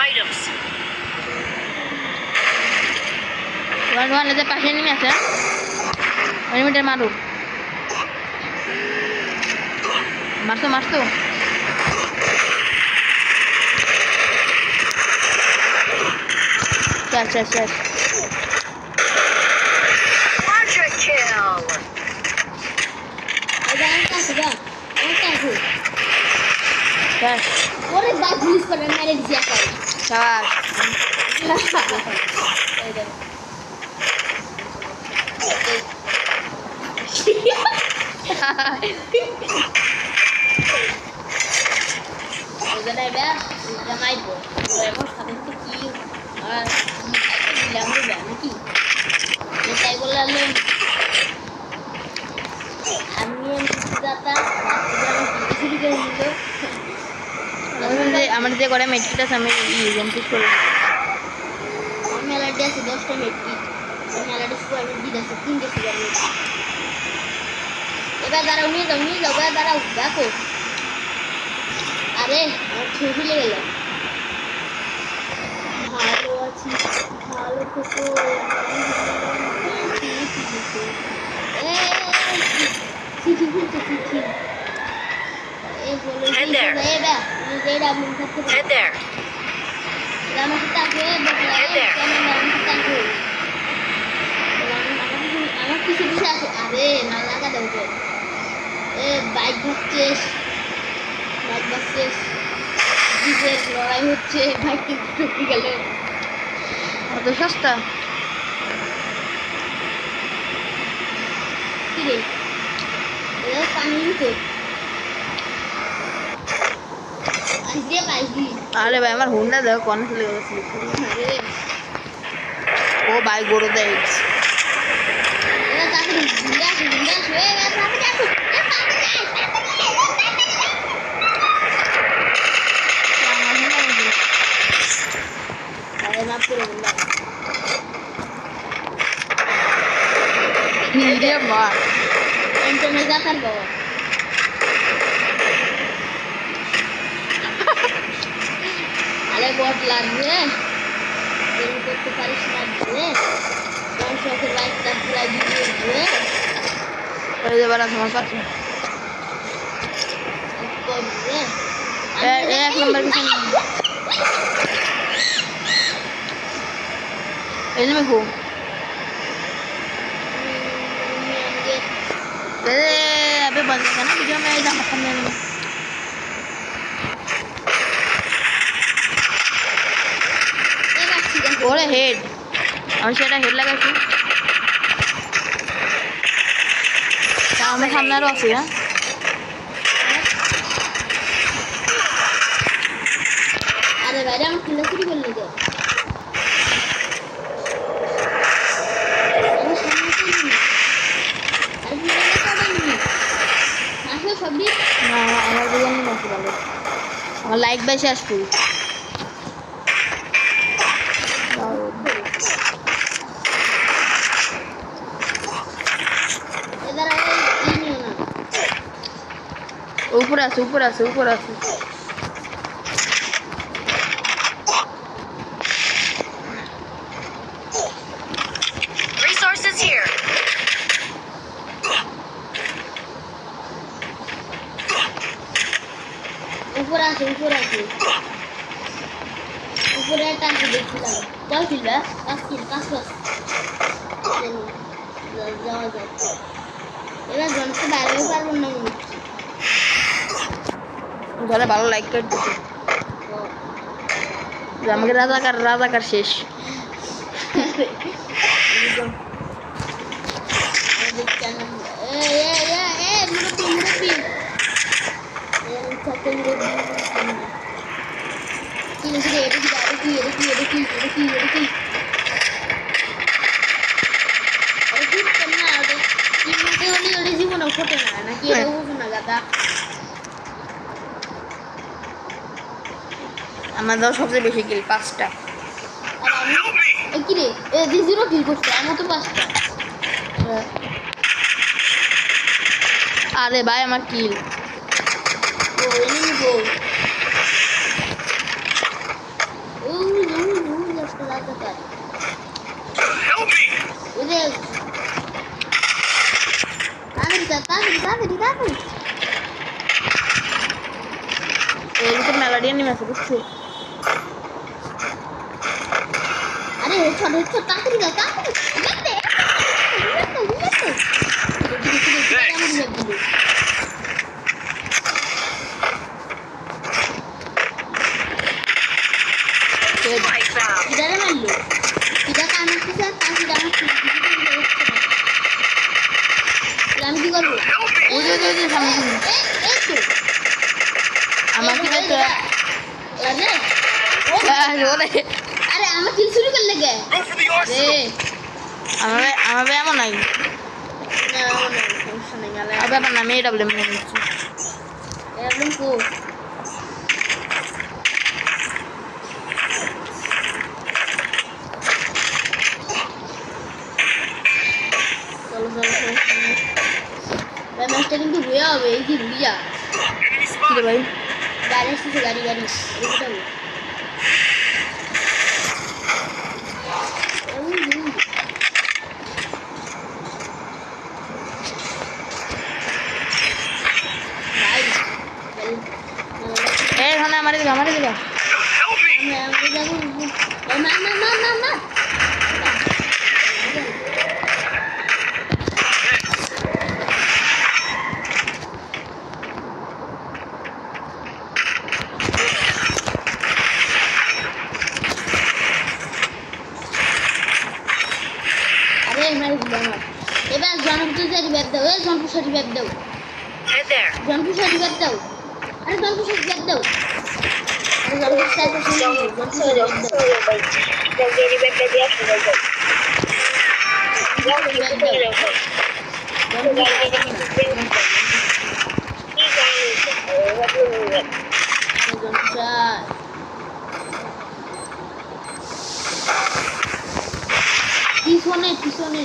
items. One is a passion in me, 1 minute maru. Marto. Yes. Quadra kill. Yes. What is that police for मेरे दिया कर? शाबाश. Udah dah, udah main bu. Lemos kami kecil. Bilang udah nanti. Kita boleh আমি দাতা আমার যে করে মেট্রিকটা আমি complete করে আমি অলরেডি আছে 10টা মেট্রিক আমি অলরেডি স্কোয়ার দিয়ে আছে 3 দেশে যাবে এবার দাঁড়াও নিয়ে যাও দাঁড়াও দেখো আরে আমার ছবি লেগে গেল ভালো আছি ভালো থেকো Head there. Head there. Head there. আমার কিছু বিষয় আছে আরে না লাগা দাও তো বাইক ঘুরছিস জিপের লড়াই হচ্ছে বাইক টুকরি গেল অত সস্তা কি রে এটা পানি তো আরে ভাই আমার হুন্ডা দেখো কোন চলে গেছে ও ভাই গরু দেয় Dia mah. Internet zakar bawa. Ale bot লাগবে এর করতে পারিস না রে কোন শখে লাইক সাবস্ক্রাইব দিয়ে ওই যে বড় সমস্যা আছে এক নম্বর কিছু এই যে মেকো अबे बंद करना वीडियो में इधर खत्म नहीं ওরে হেড আমি সেটা হেড লাগাইছি আমার সামনে আরো আছে হ্যাঁ আরে বাইরে আমার কিলা চুরি করলে তো আমার বিরিয়ানি নাকি ভালো আমার লাইক বেশি আসবে উপরে আছে Resources here. উপরে আছে উপরে একটা আছে দেখছিলাম কয় ছিল 5 কিল 5 যাওয়া যায় এবার জনকে বাইরে পারবো না ঘরে ভালো লাইক করে দিতে আমাকে রাজাকার শেষ জীবনে ফোটে না নাকি না দাদা আমাদের সবচেয়ে বেশি কিল 5টা কি রে জিরো কিল করছে আমার তো 5টা আরে ভাই আমার কিল মেলাডি এনিমি আছে বুঝছো আরে হেডশট তাড়াতাড়ি দাও তাড়াতাড়ি Like that. কিদারে মারলো কিদা কানে কিদা তাকি দাও আমি কি করব ওই যে সামনে এই তো আমাকে তো আরে ওরে আরে আমার কিল শুরু করলে কে Go for the রে arsenal. আমার এমন নাই না সমস্যা নেই গেলে আবার আমার নামে ডাবল মনে হচ্ছে একদম কো চলো ম্যাচটা কিন্তু হয়ে হবে এই যে লিয়া Enemy কি রে spotted. ভাই গাড়ি আসছে গাড়ি এদিকে হবে ভাই এই খানে আমার দিকে Help me. আমরা যাবো না আরে মার দিলাম এবার জনপুর সারি ব্যাগ দাও এই জনপুর সারি ব্যাগ দাও Head there. জনপুর সারি ব্যাগ দাও আরে জনপুর সারি ব্যাগ দাও আরে জনপুর সারি পিছনে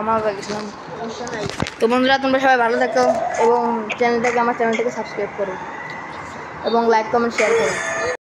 আমার গেছিলাম তো বন্ধুরা তোমরা সবাই ভালো থাকো এবং আমার চ্যানেলটাকে সাবস্ক্রাইব করো এবং লাইক কমেন্ট শেয়ার করো